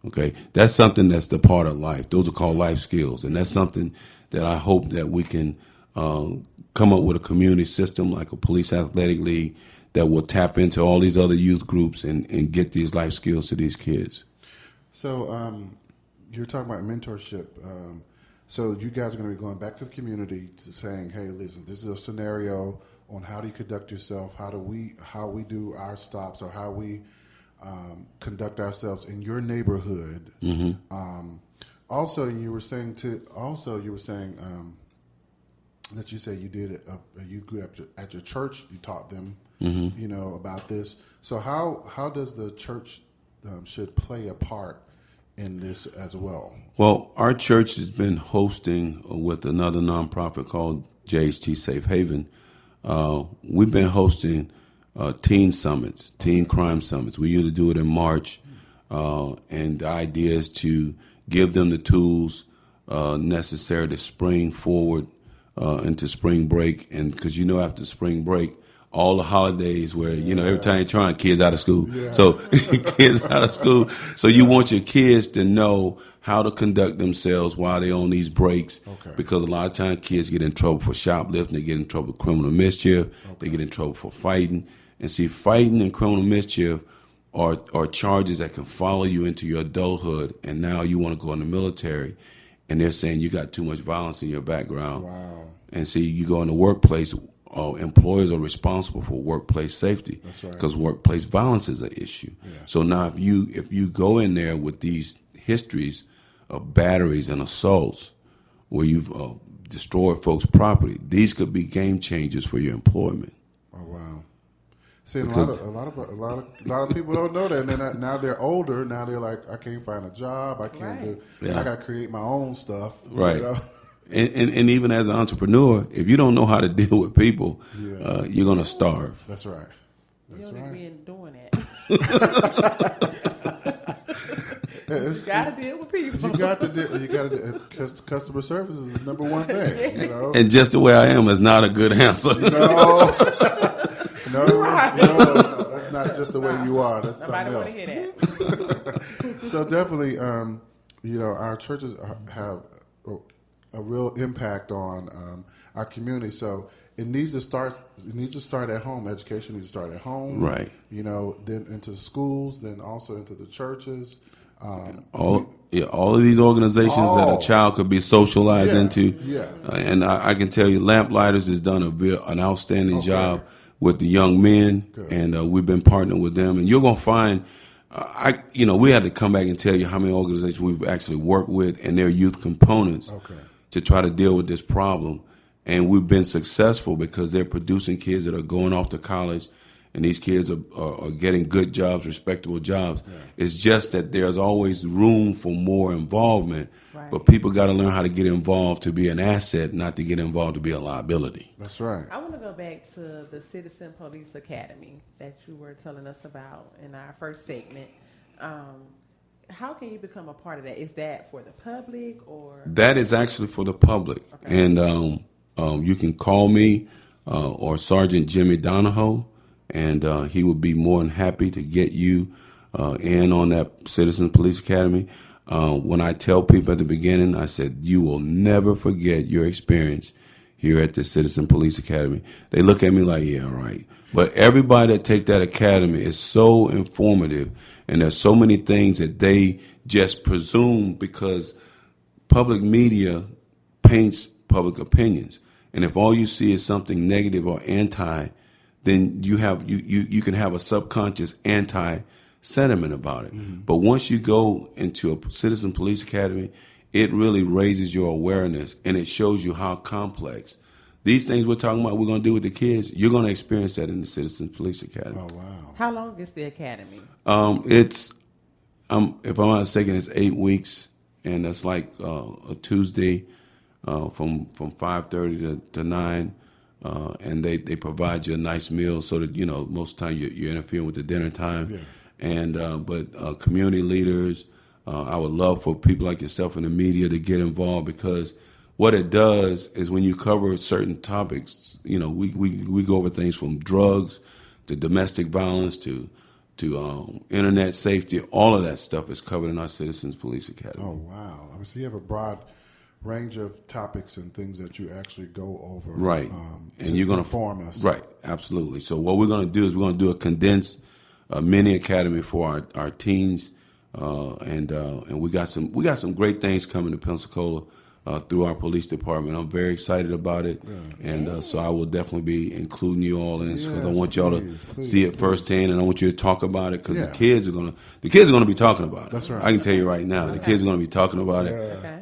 Okay? That's something that's the part of life. Those are called life skills. And that's something that I hope that we can come up with a community system like a police athletic league that will tap into all these other youth groups and get these life skills to these kids. So you're talking about mentorship. So you guys are going to be going back to the community to saying, hey, listen, this is a scenario on how do you conduct yourself, how we do our stops, or how we conduct ourselves in your neighborhood. Mm-hmm. Also, you were saying that you said you did a youth group at your church. You taught them, about this. So how does the church should play a part in this as well? Well, our church has been hosting with another nonprofit called JHT Safe Haven. We've been hosting teen summits, teen crime summits. We usually do it in March, and the idea is to give them the tools necessary to spring forward into spring break. And because after spring break, all the holidays where, every time you're trying, kids out of school. Yeah. So kids out of school. So you want your kids to know how to conduct themselves while they're on these breaks. Okay. Because a lot of times kids get in trouble for shoplifting. They get in trouble with criminal mischief. Okay. They get in trouble for fighting. And see, fighting and criminal mischief or charges that can follow you into your adulthood, and now you want to go in the military, and they're saying you got too much violence in your background. Wow. And see, you go in the workplace, employers are responsible for workplace safety. That's right. Because workplace violence is an issue. Yeah. So now if you go in there with these histories of batteries and assaults where you've destroyed folks' property, these could be game changers for your employment. Oh, wow. See, a lot of people don't know that. And then now they're older. Now they're like, I can't find a job. I can't do. I got to create my own stuff. Right. You know? And even as an entrepreneur, if you don't know how to deal with people, you're going to starve. That's right. You don't be doing that. You got to deal with people. You got to because customer service is the number one thing. You know? And just the way I am is not a good answer. No, that's not just the way you are. That's something else. Nobody want to hear that. So definitely, our churches have a real impact on our community. So it needs to start. It needs to start at home. Education needs to start at home. Right. Then into the schools. Then also into the churches. All of these organizations that a child could be socialized into. Yeah. And I can tell you, Lamplighters has done an outstanding job with the young men. Good. And we've been partnering with them. And you're going to find, we had to come back and tell you how many organizations we've actually worked with and their youth components to try to deal with this problem. And we've been successful because they're producing kids that are going off to college, and these kids are getting good jobs, respectable jobs. Yeah. It's just that there's always room for more involvement, but people got to learn how to get involved to be an asset, not to get involved to be a liability. That's right. I want to go back to the Citizen Police Academy that you were telling us about in our first segment. How can you become a part of that? Is that for the public or? That is actually for the public. Okay. And you can call me or Sergeant Jimmy Donahoe, and he would be more than happy to get you in on that Citizen Police Academy. When I tell people at the beginning, I said, you will never forget your experience here at the Citizen Police Academy. They look at me like, yeah, right. But everybody that take that academy is so informative, and there's so many things that they just presume because public media paints public opinions. And if all you see is something negative or anti, then you can have a subconscious anti sentiment about it. Mm-hmm. But once you go into a Citizen Police Academy, it really raises your awareness, and it shows you how complex these things we're talking about, we're going to do with the kids, you're going to experience that in the Citizen Police Academy. Oh, wow. How long is the academy? It's, if I'm not mistaken, it's 8 weeks, and that's like a Tuesday from 5:30 to 9. And they provide you a nice meal so that, most of the time you're interfering with the dinner time. Yeah. And but community leaders, I would love for people like yourself in the media to get involved, because what it does is when you cover certain topics, we go over things from drugs to domestic violence to internet safety. All of that stuff is covered in our Citizens Police Academy. Oh, wow. So you have a broad range of topics and things that you actually go over. Right. And you're going to inform us. Right. Absolutely. So what we're going to do is we're going to do a condensed mini academy for our teens. And we got some great things coming to Pensacola through our police department. I'm very excited about it. Yeah. And so I will definitely be including you all in, because I want y'all to see it firsthand, and I want you to talk about it, because the kids are going to be talking about it. That's right. I can tell you right now, the kids are going to be talking about it. Okay.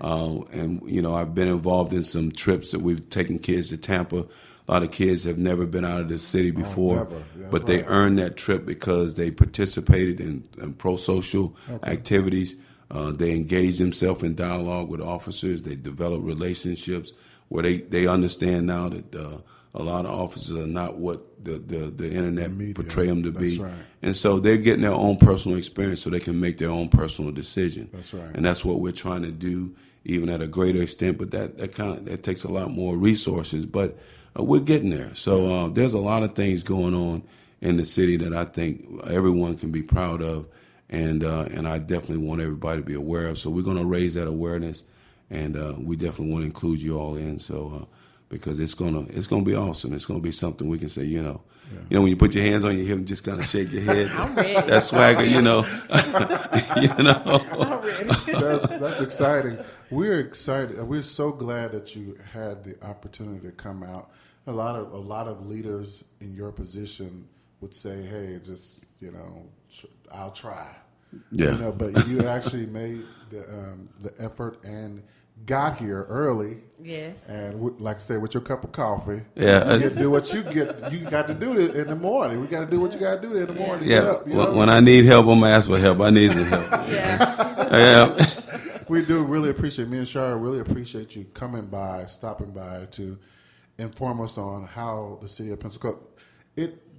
And I've been involved in some trips that we've taken kids to Tampa. A lot of kids have never been out of the city before, but they earned that trip because they participated in pro-social activities. They engage themselves in dialogue with officers. They develop relationships where they understand now that a lot of officers are not what the internet portray them to be. Right. And so they're getting their own personal experience so they can make their own personal decision. That's right. And that's what we're trying to do, even at a greater extent. But that takes a lot more resources. But we're getting there. So there's a lot of things going on in the city that I think everyone can be proud of. And I definitely want everybody to be aware of. So we're going to raise that awareness, and we definitely want to include you all in. So because it's gonna be awesome. It's gonna be something we can say, you know, when you put your hands on your hip and just kind of shake your head. I'm ready. That's swagger, you know. I'm ready. That's exciting. We're excited. We're so glad that you had the opportunity to come out. A lot of leaders in your position would say, "Hey, just I'll try." Yeah. But you actually made the effort and got here early. Yes. And like I said, with your cup of coffee. Yeah. You do what you get. You got to do it in the morning. We got to do what you got to do in the morning. Yeah. When I need help, I'm gonna ask for help. I need some help. Yeah. We do really appreciate, me and Sharia really appreciate you coming by, stopping by to inform us on how the city of Pensacola.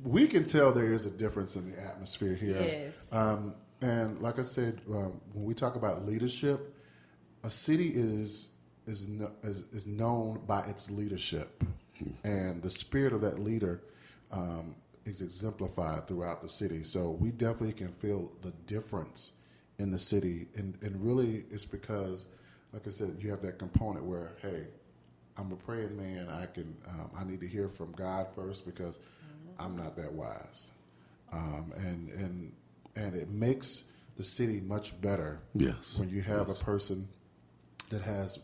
We can tell there is a difference in the atmosphere here. Yes. And like I said, when we talk about leadership, a city is known by its leadership, and the spirit of that leader is exemplified throughout the city. So we definitely can feel the difference in the city, and really it's because, like I said, you have that component where, hey, I'm a praying man. I need to hear from God first because I'm not that wise, and it makes the city much better. Yes. When you have a person that has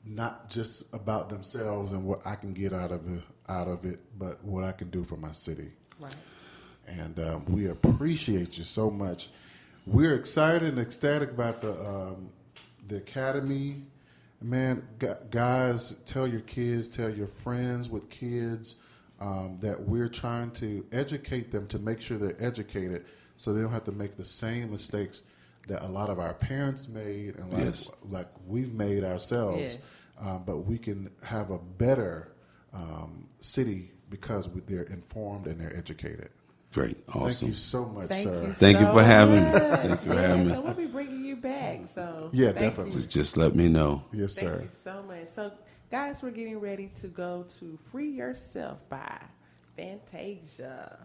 not just about themselves and what I can get out of it, but what I can do for my city. Right. And we appreciate you so much. We're excited and ecstatic about the academy. Man, guys, tell your kids, tell your friends with kids that we're trying to educate them to make sure they're educated so they don't have to make the same mistakes that a lot of our parents made and like we've made ourselves. Yes. But we can have a better city because they're informed and they're educated. Great. Awesome. Thank you so much, sir. Thank you for having me. much. Thank you for having me. So we'll be bringing you back. So Yeah, thank definitely. you. Just let me know. Yes, sir. Thank you so much. So, guys, we're getting ready to go to Free Yourself by Fantasia.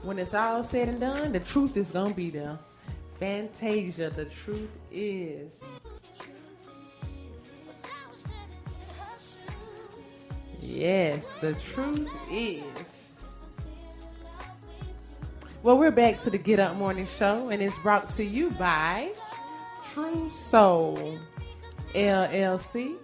When it's all said and done, the truth is going to be there. Fantasia, the truth is. Yes, the truth is. Well, we're back to the Get Up Morning Show, and it's brought to you by True Soul LLC.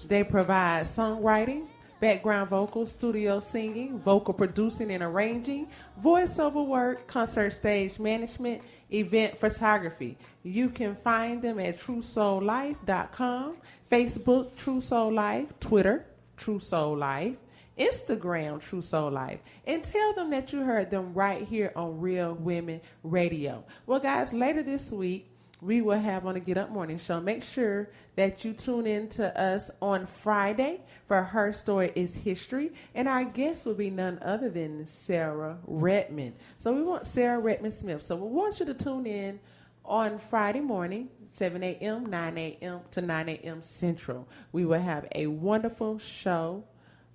They provide songwriting, background vocals, studio singing, vocal producing and arranging, voiceover work, concert stage management, event photography. You can find them at TrueSoulLife.com, Facebook True Soul Life, Twitter True Soul Life, Instagram True Soul Life, and tell them that you heard them right here on Real Women Radio. Well, guys, later this week, we will have on the Get Up Morning Show. Make sure that you tune in to us on Friday for Her Story is History. And our guest will be none other than Sarah Redmond. So we want Sarah Redmond Smith. So we want you to tune in on Friday morning, 7 a.m., 9 a.m. to 9 a.m. Central. We will have a wonderful show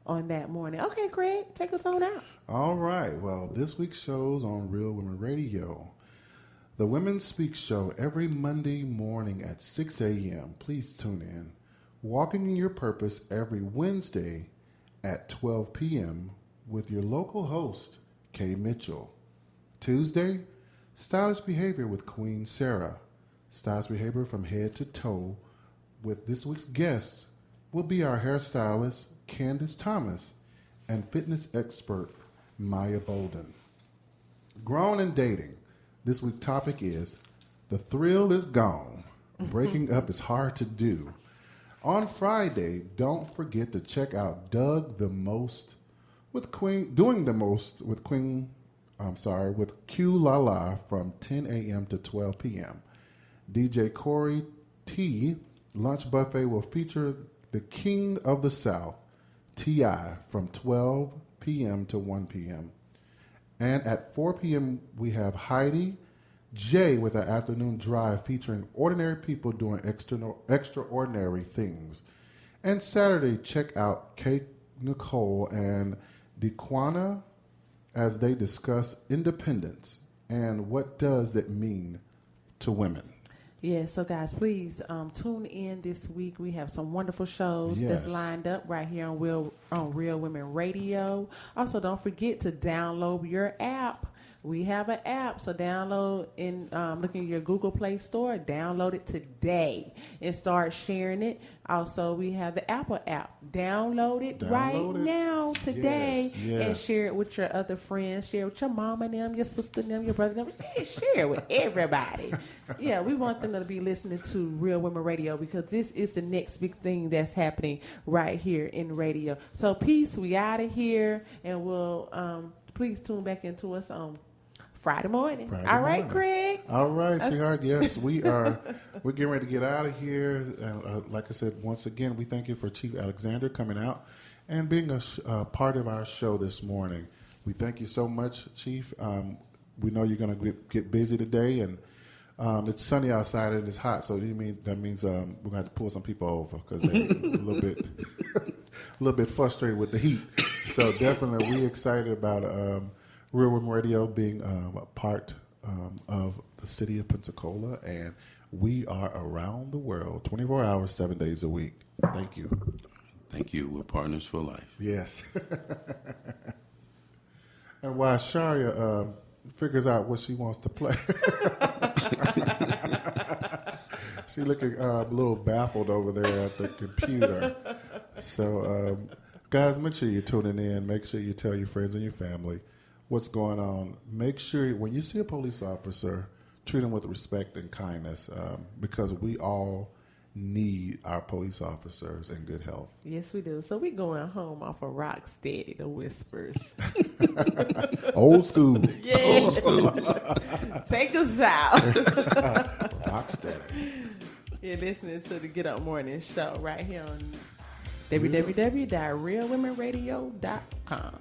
on that morning. Okay, Craig, take us on out. All right. Well, this week's show's on Real Women Radio. The Women Speak Show every Monday morning at 6 a.m. Please tune in. Walking in Your Purpose every Wednesday at 12 p.m. with your local host, Kay Mitchell. Tuesday, Stylish Behavior with Queen Sarah. Stylish Behavior from head to toe with this week's guests will be our hairstylist, Candace Thomas, and fitness expert, Maya Bolden. Grown and Dating. This week's topic is The Thrill is Gone. Breaking up is hard to do. On Friday, don't forget to check out Doing the Most with Q La La from 10 a.m. to 12 p.m. DJ Corey T. Lunch Buffet will feature the King of the South, T.I., from 12 p.m. to 1 p.m. And at 4 p.m., we have Heidi J with an afternoon drive featuring ordinary people doing extraordinary things. And Saturday, check out Kate Nicole and DeQuana as they discuss independence and what does that mean to women. Yeah, so guys, please tune in this week. We have some wonderful shows that's lined up right here on Real Women Radio. Also, don't forget to download your app. We have an app, so download and look in your Google Play Store. Download it today and start sharing it. Also, we have the Apple app. Download it now today and share it with your other friends. Share it with your mama and them, your sister and them, your brother and them. Share it with everybody. Yeah, we want them to be listening to Real Women Radio because this is the next big thing that's happening right here in radio. So peace, we out of here, and we'll please tune back into us on Friday morning. All right, Craig. All right, sweetheart. Yes, we're getting ready to get out of here. Like I said, once again, we thank you for Chief Alexander coming out and being a part of our show this morning. We thank you so much, Chief. We know you're going to get busy today, and it's sunny outside and it's hot. So that means we're going to have to pull some people over because they're a little bit frustrated with the heat. So definitely, we're excited about Real Women Radio being a part of the city of Pensacola, and we are around the world 24 hours, 7 days a week. Thank you. Thank you. We're partners for life. Yes. And while Sharia figures out what she wants to play, she's looking a little baffled over there at the computer. So, guys, make sure you're tuning in. Make sure you tell your friends and your family what's going on. Make sure when you see a police officer, treat them with respect and kindness because we all need our police officers in good health. Yes, we do. So we going home off of Rocksteady, the Whispers. Old school. Yeah. Old school. Take us out. Rocksteady. You're listening to the Get Up Morning Show right here on www.realwomenradio.com.